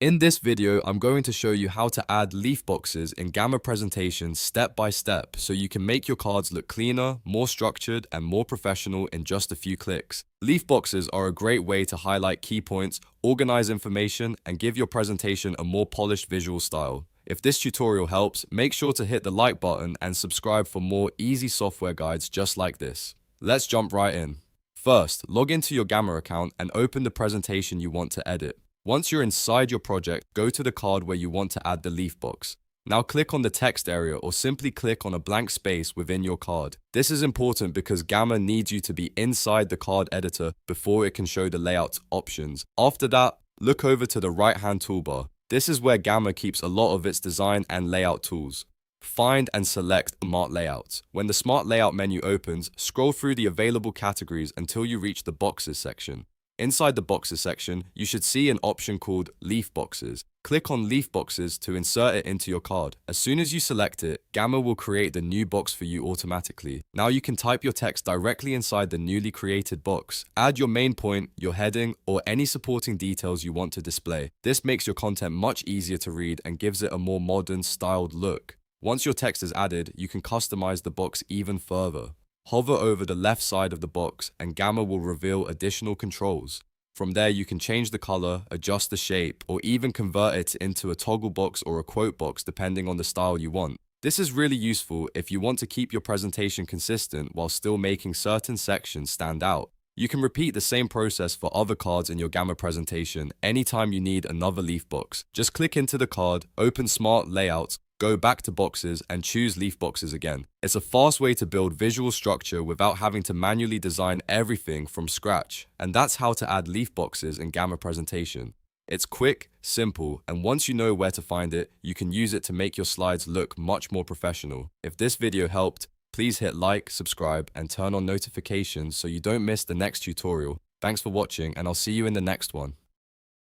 In this video, I'm going to show you how to add leaf boxes in Gamma Presentation step by step so you can make your cards look cleaner, more structured, and more professional in just a few clicks. Leaf boxes are a great way to highlight key points, organize information, and give your presentation a more polished visual style. If this tutorial helps, make sure to hit the like button and subscribe for more easy software guides just like this. Let's jump right in. First, log into your Gamma account and open the presentation you want to edit. Once you're inside your project, go to the card where you want to add the leaf box. Now click on the text area or simply click on a blank space within your card. This is important because Gamma needs you to be inside the card editor before it can show the layout options. After that, look over to the right-hand toolbar. This is where Gamma keeps a lot of its design and layout tools. Find and select Smart Layouts. When the Smart Layout menu opens, scroll through the available categories until you reach the Boxes section. Inside the Boxes section, you should see an option called Leaf Boxes. Click on Leaf Boxes to insert it into your card. As soon as you select it, Gamma will create the new box for you automatically. Now you can type your text directly inside the newly created box. Add your main point, your heading, or any supporting details you want to display. This makes your content much easier to read and gives it a more modern, styled look. Once your text is added, you can customize the box even further. Hover over the left side of the box and Gamma will reveal additional controls. From there, you can change the color, adjust the shape, or even convert it into a toggle box or a quote box depending on the style you want. This is really useful if you want to keep your presentation consistent while still making certain sections stand out. You can repeat the same process for other cards in your Gamma presentation anytime you need another leaf box. Just click into the card, open Smart Layouts, go back to Boxes and choose Leaf Boxes again. It's a fast way to build visual structure without having to manually design everything from scratch. And that's how to add leaf boxes in Gamma Presentation. It's quick, simple, and once you know where to find it, you can use it to make your slides look much more professional. If this video helped, please hit like, subscribe, and turn on notifications so you don't miss the next tutorial. Thanks for watching, and I'll see you in the next one.